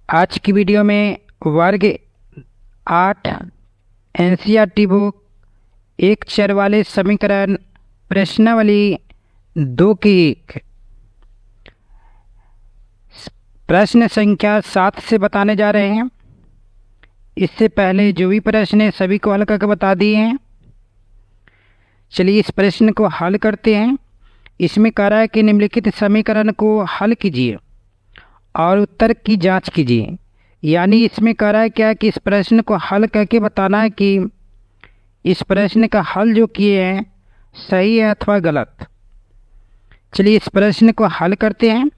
आज की वीडियो में वर्ग 8 एनसीईआरटी बुक एक चर वाले समीकरण प्रश्नावली 2 की प्रश्न संख्या 7 से बताने जा रहे हैं। इससे पहले जो भी प्रश्न है सभी को हल करके बता दिए हैं। चलिए इस प्रश्न को हल करते हैं। इसमें कह रहा है कि निम्नलिखित समीकरण को हल कीजिए और उत्तर की जांच कीजिए। यानी इसमें कह रहा है क्या कि इस प्रश्न को हल करके बताना है कि इस प्रश्न का हल जो किए हैं सही है अथवा गलत। चलिए इस प्रश्न को हल करते हैं।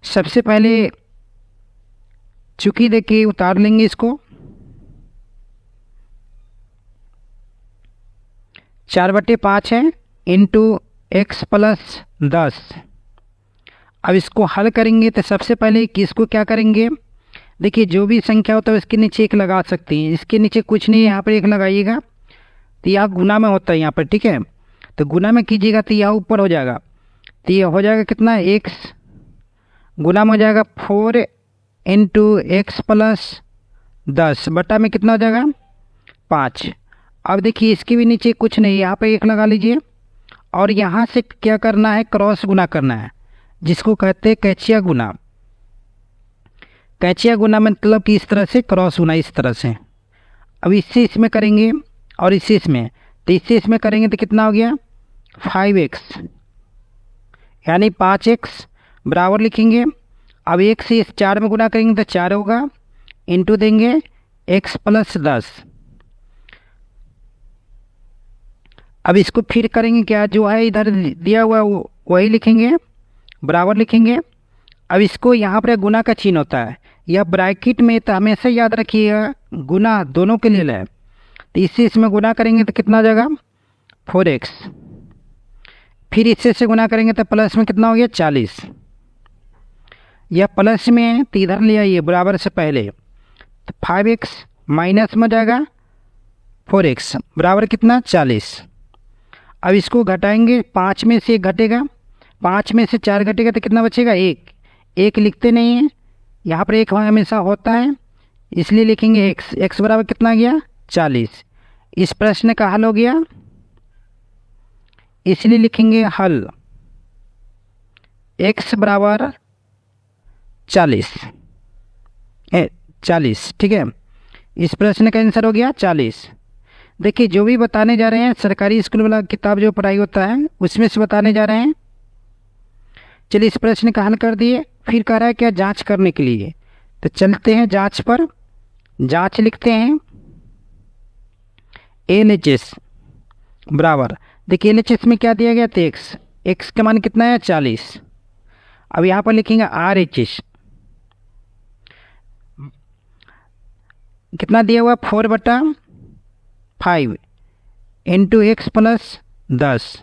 सबसे पहले चुकी देखिए उतार लेंगे इसको। 4/5 है इंटू x प्लस 10। अब इसको हल करेंगे तो सबसे पहले किसको क्या करेंगे, देखिए जो भी संख्या होता है उसके नीचे एक लगा सकते हैं। इसके नीचे कुछ नहीं है, यहाँ पर एक लगाइएगा तो यह गुना में होता है यहाँ पर, ठीक है। तो गुना में कीजिएगा तो यह ऊपर हो जाएगा। तो यह हो जाएगा कितना, x गुना में हो जाएगा 4 इंटू एक्स प्लस 10 बटा में कितना हो जाएगा 5। अब देखिए इसके भी नीचे कुछ नहीं, यहाँ पे एक लगा लीजिए और यहाँ से क्या करना है, क्रॉस गुना करना है, जिसको कहते हैं कैचिया गुना। कैचिया गुना मतलब कि इस तरह से क्रॉस गुना, इस तरह से। अब इससे इसमें करेंगे और इससे इसमें, तो इससे इसमें करेंगे तो कितना हो गया 5x, यानी 5x बराबर लिखेंगे। अब 1 से इस 4 में गुना करेंगे तो 4 होगा, इंटू देंगे x प्लस 10। अब इसको फिर करेंगे क्या, जो है इधर दिया हुआ वही लिखेंगे, बराबर लिखेंगे। अब इसको यहाँ पर गुना का चिन्ह होता है, यह ब्रैकेट में तो हमेशा याद रखिएगा गुना दोनों के लिए है। तो इससे इसमें गुना करेंगे तो कितना हो जाएगा 4x, फिर इससे से गुना करेंगे तो प्लस में कितना हो गया 40। यह प्लस में है तो इधर ले आइए बराबर से पहले, तो 5x माइनस में हो जाएगा 4x बराबर कितना 40। अब इसको घटाएंगे, 5 में से 1 घटेगा, 5 में से 4 घटेगा तो कितना बचेगा 1। 1 लिखते नहीं हैं, यहाँ पर 1 हमेशा होता है इसलिए लिखेंगे x। x बराबर कितना गया 40। इस प्रश्न का हल हो गया, इसलिए लिखेंगे हल x बराबर 40, ठीक है। इस प्रश्न का आंसर हो गया 40। देखिए जो भी बताने जा रहे हैं सरकारी स्कूल वाला किताब जो पढ़ाई होता है उसमें से बताने जा रहे हैं। चलिए इस प्रश्न का हल कर दिए। फिर कह रहा है क्या जांच करने के लिए, तो चलते हैं जांच पर। जांच लिखते हैं LHS बराबर, देखिए LHS में क्या दिया गया था x का मान कितना है 40। अब यहाँ पर लिखेंगे RHS कितना दिया हुआ 4/5 इंटू एक्स प्लस 10।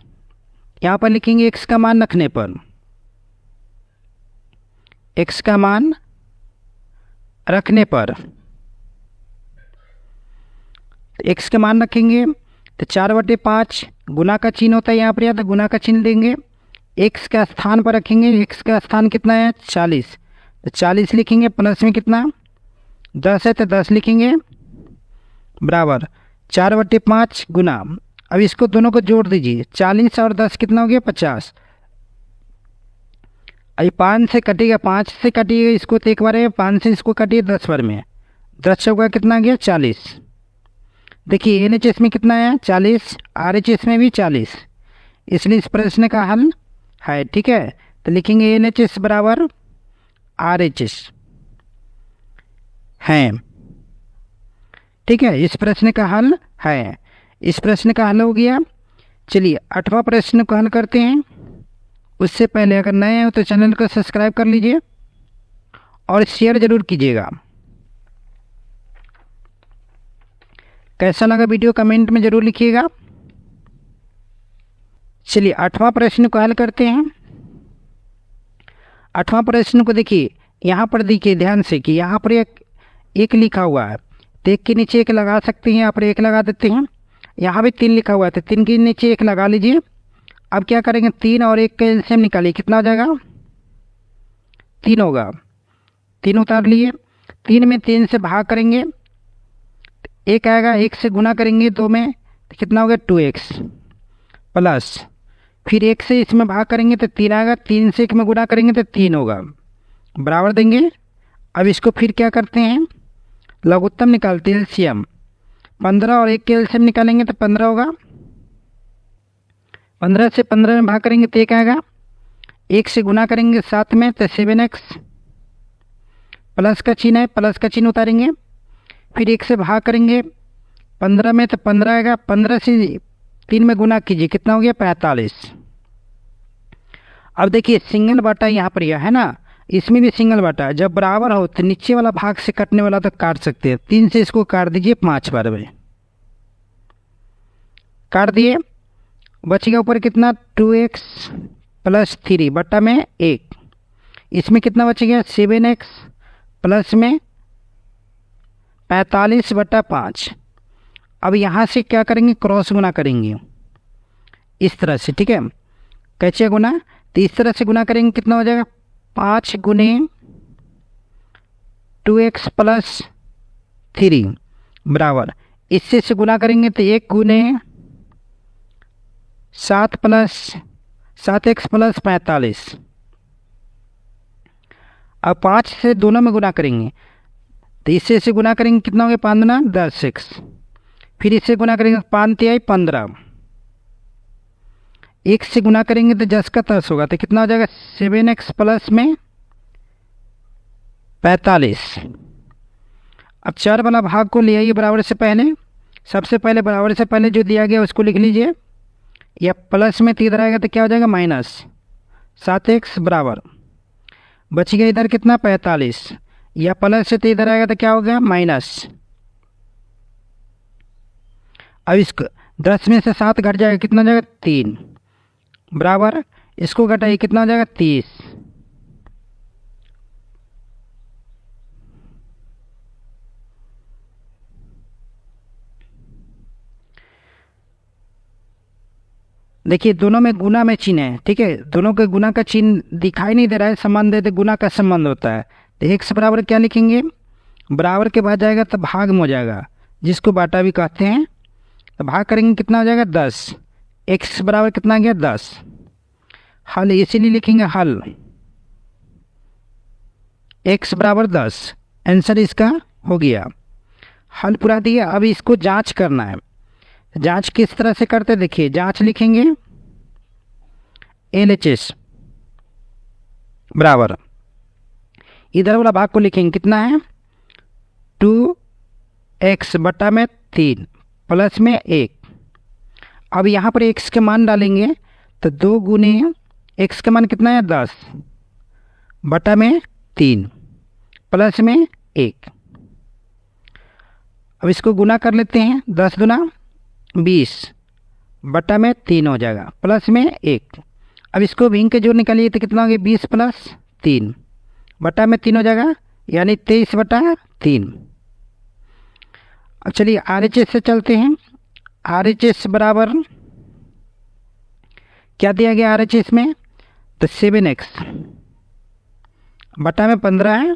यहाँ पर लिखेंगे x का मान रखने पर, x का मान रखने पर x का मान रखेंगे तो 4/5 गुना का चिन्ह होता है यहाँ पर, या तो गुना का चिन्ह देंगे, x का स्थान पर रखेंगे। x का स्थान कितना है 40, तो 40 लिखेंगे, प्लस में कितना 10 है तो 10 लिखेंगे, बराबर 4/5 गुना। अब इसको दोनों को जोड़ दीजिए, 40 और 10 कितना हो गया 50। अभी 5 से कटेगा, 5 से कटिएगा इसको तो एक बार है, 5 से इसको कटिए 10 बार में, 10 चौका कितना गया 40। देखिए LHS में कितना है 40, RHS में भी 40, इसलिए इस प्रश्न का हल है, ठीक है। तो लिखेंगे LHS बराबर RHS है, ठीक है। इस प्रश्न का हल है, इस प्रश्न का हल हो गया। चलिए 8वां प्रश्न को हल करते हैं। उससे पहले अगर नए हो तो चैनल को सब्सक्राइब कर लीजिए और शेयर जरूर कीजिएगा। कैसा लगा वीडियो कमेंट में जरूर लिखिएगा। चलिए 8वां प्रश्न को हल करते हैं। 8वां प्रश्न को देखिए, यहाँ पर देखिए ध्यान से कि यहाँ पर एक लिखा हुआ है, तो 1 के नीचे 1 लगा सकते हैं, यहाँ पर 1 लगा देते हैं। यहाँ भी 3 लिखा हुआ है तो 3 के नीचे 1 लगा लीजिए। अब क्या करेंगे 3 और 1 का एलसीएम निकालिए, कितना हो जाएगा 3 होगा। 3 उतार लिए। 3 में 3 से भाग करेंगे, एक आएगा, 1 से गुना करेंगे 2 में तो कितना हो गया 2x, प्लस फिर 1 से इसमें भाग करेंगे तो 3 आएगा, 3 से 1 में गुना करेंगे तो 3 होगा, बराबर देंगे। अब इसको फिर क्या करते हैं, लघुत्तम निकालते हैं, एलसीएम। 15 और 1 के एलसीएम निकालेंगे तो 15 होगा। 15 से 15 में भाग करेंगे तो 1 आएगा, 1 से गुना करेंगे 7 में तो 7x, प्लस का चिन्ह है, प्लस का चिन्ह उतारेंगे। फिर 1 से भाग करेंगे 15 में तो 15 आएगा, 15 से 3 में गुना कीजिए, कितना हो गया 45। अब देखिए सिंगल बाटा यहाँ पर यह है ना, इसमें भी सिंगल बाटा है। जब बराबर हो तो नीचे वाला भाग से कटने वाला तो काट सकते हैं। 3 से इसको काट दीजिए 5 बार में, काट दिए, बचेगा ऊपर कितना 2x प्लस 3 बटा में 1। इसमें कितना बचेगा 7x प्लस में 45 बटा 5। अब यहाँ से क्या करेंगे, क्रॉस गुना करेंगे इस तरह से, ठीक है, कैसे गुना, तो इस तरह से गुना करेंगे, कितना हो जाएगा 5 गुने 2x प्लस 3 बराबर, इससे से गुना करेंगे तो 1 गुने 7 प्लस 7x प्लस 45। अब 5 से दोनों में गुना करेंगे तो इससे से गुना करेंगे, कितना हो गया 5 गुना 10x, फिर इससे गुना करेंगे 5 तिहाई 15, 1 से गुना करेंगे तो 10 का 10 होगा, तो कितना हो जाएगा 7x प्लस में 45। अब 4 वाला भाग को ले आइए बराबर से पहले, सबसे पहले बराबर से पहले जो दिया गया उसको लिख लीजिए, या प्लस में तो इधर आएगा तो क्या हो जाएगा माइनस 7x बराबर, बच गया इधर कितना 45, या प्लस से तो इधर आएगा तो क्या हो गया माइनस। अब इसको 10 में से 7 घट जाएगा, कितना हो जाएगा 3 बराबर, इसको घटाइए कितना हो जाएगा 30। देखिए दोनों में गुना में चिन्ह है, ठीक है, दोनों के गुना का चिन्ह दिखाई नहीं दे रहा है, संबंध है तो गुना का संबंध होता है। तो x बराबर क्या लिखेंगे, बराबर के बाद जाएगा तो भाग में हो जाएगा, जिसको बाटा भी कहते हैं। तो भाग करेंगे कितना हो जाएगा 10, x बराबर कितना आ गया 10, हल इसीलिए लिखेंगे हल, x बराबर 10, आंसर इसका हो गया। हल पूरा दिया, अब इसको जांच करना है। जांच किस तरह से करते देखिए, जांच लिखेंगे LHS बराबर, इधर वाला भाग को लिखेंगे कितना है 2x बटा में 3 प्लस में 1। अब यहाँ पर x के मान डालेंगे तो 2 गुने x का मान कितना है 10 बटा में 3 प्लस में 1। अब इसको गुना कर लेते हैं, 10 दुना 20 बटा में 3 हो जाएगा, प्लस में 1। अब इसको भिंग के जोड़ निकालिए तो कितना हो गया 20 प्लस 3 बटा में 3 हो जाएगा, यानी 23 बटा 3। अब चलिए RHS से चलते हैं। RHS बराबर क्या दिया गया RHS में, तो 7x बटा में 15 है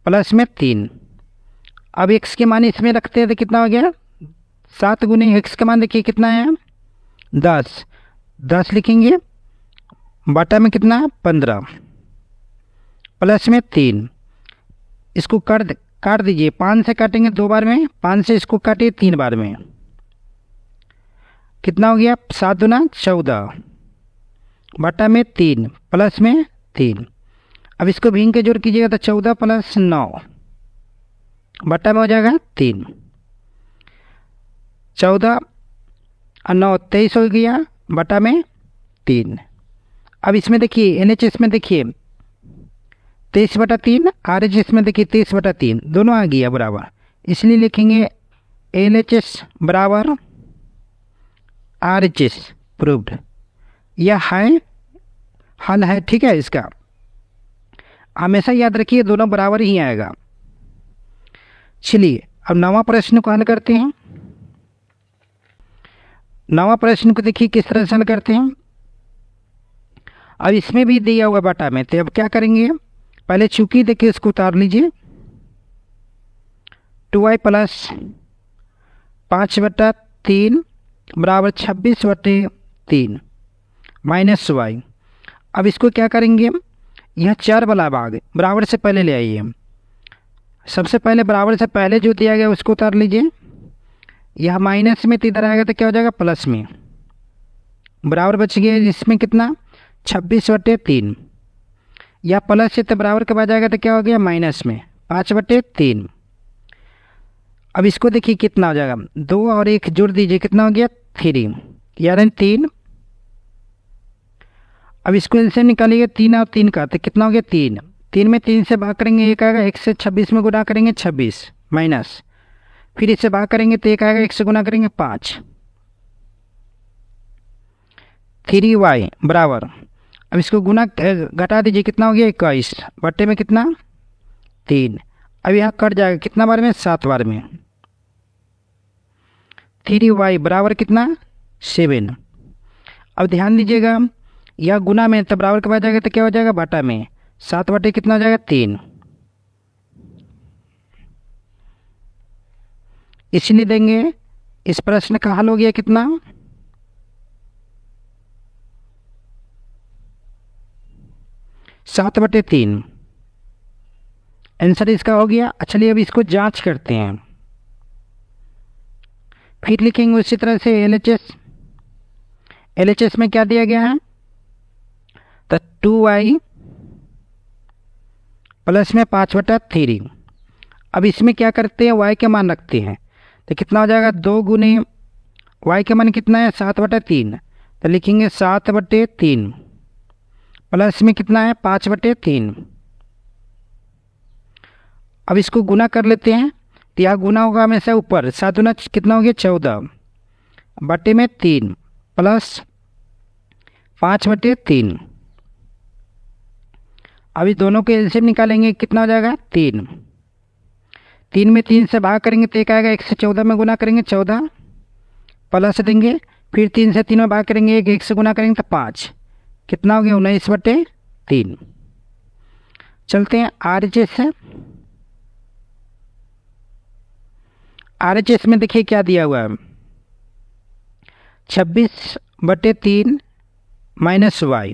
प्लस में 3। अब x के मान इसमें रखते हैं तो कितना हो गया 7 गुने x का मान देखिए कितना है 10 लिखेंगे बटा में कितना है 15 प्लस में 3। इसको काट दीजिए, 5 से काटेंगे 2 बार में, 5 से इसको काटिए 3 बार में, कितना हो गया 7 दुना 14 बटा में 3 प्लस में 3। अब इसको भींग के जोड़ कीजिएगा तो 14 प्लस 9 बटा में हो जाएगा 3, 14 और 9 23 हो गया बटा में 3। अब इसमें देखिए LHS में देखिए 23 बटा 3, RHS में देखिए 23 बटा 3, दोनों आ गया बराबर, इसलिए लिखेंगे LHS बराबर RHS प्रूव्ड। यह है हल है, ठीक है, इसका हमेशा याद रखिए दोनों बराबर ही आएगा। चलिए अब 9वां प्रश्न को हल करते हैं। 9वां प्रश्न को देखिए किस तरह से हल करते हैं। अब इसमें भी दिया हुआ बाटा में, तो अब क्या करेंगे पहले चूंकि देखिए इसको उतार लीजिए। 2y प्लस 5/3 बराबर 26/3 माइनस वाई। अब इसको क्या करेंगे हम, यह 4 वाला भाग बराबर से पहले ले आइए। सबसे पहले बराबर से पहले जो दिया गया उसको उतार लीजिए। यह माइनस में तो इधर आएगा तो क्या हो जाएगा प्लस में, बराबर बच गया इसमें कितना 26/3। यह प्लस से तो बराबर के बाद जाएगा तो क्या हो गया माइनस में 5/3। अब इसको देखिए कितना हो जाएगा, 2 और 1 जोड़ दीजिए कितना हो गया 3, यानी 3। अब इसको इनसे निकालिए 3 और 3 का तो कितना हो गया 3। 3 में 3 से भाग करेंगे 1 आएगा, 1 से 26 में गुणा करेंगे 26 माइनस, फिर इससे भाग करेंगे तो 1 आएगा, 1 से गुणा करेंगे 5। 3y बराबर, अब इसको गुना घटा दीजिए कितना हो गया 21 बट्टे में कितना 3। अब यहाँ कट जाएगा कितना बार में 7 बार में। 3y बराबर कितना 7। अब ध्यान दीजिएगा यह गुना में तब बराबर के बाद जाएगा तो क्या हो जाएगा बटा में, 7 बटे कितना हो जाएगा 3। इसलिए देंगे इस प्रश्न का हल हो गया कितना 7/3। आंसर इसका हो गया। चलिए अब इसको जांच करते हैं। फिर लिखेंगे उसी तरह से LHS में क्या दिया गया है तो 2y प्लस में 5/3। अब इसमें क्या करते हैं y के मान रखते हैं तो कितना हो जाएगा 2 गुने y के मान कितना है 7/3, तो लिखेंगे 7/3 प्लस में कितना है 5/3। अब इसको गुना कर लेते हैं तो यहाँ गुना होगा हमेशा ऊपर, 7 गुना कितना हो गया 14 बटे में 3 प्लस 5/3। अभी दोनों के एलसीएम निकालेंगे कितना हो जाएगा 3। 3 में 3 से भाग करेंगे तो 1 आएगा, 1 से 14 में गुना करेंगे 14 प्लस देंगे, फिर 3 से 3 में भाग करेंगे 1, 1 से गुना करेंगे तो 5, कितना हो गया 19/3। चलते हैं RHS से। RHS में देखिए क्या दिया हुआ है 26/3 माइनस वाई।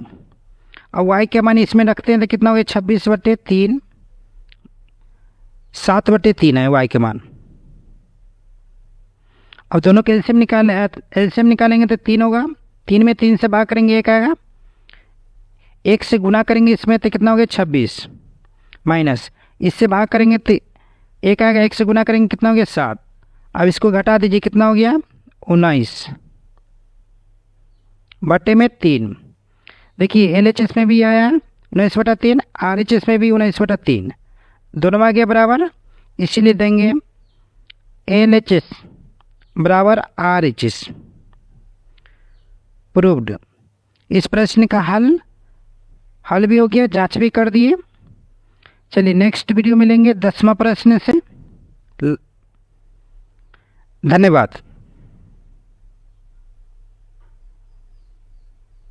और y के मान इसमें रखते हैं तो कितना हो गया 26/3, 7/3 है y के मान। अब दोनों के एलसीएम निकालेंगे तो 3 होगा। 3 में 3 से भाग करेंगे 1 आएगा, 1 से गुना करेंगे इसमें तो कितना हो गया 26 माइनस, इससे भाग करेंगे तो 1 आएगा, 1 से गुना करेंगे कितना हो गया 7। अब इसको घटा दीजिए कितना हो गया 19 बटे में 3। देखिए LHS में भी आया 19/3, RHS में भी 19/3, दोनों आ गया बराबर, इसलिए देंगे LHS बराबर RHS। प्रूव्ड। इस प्रश्न का हल भी हो गया, जांच भी कर दिए। चलिए नेक्स्ट वीडियो मिलेंगे 10वां प्रश्न से। धन्यवाद।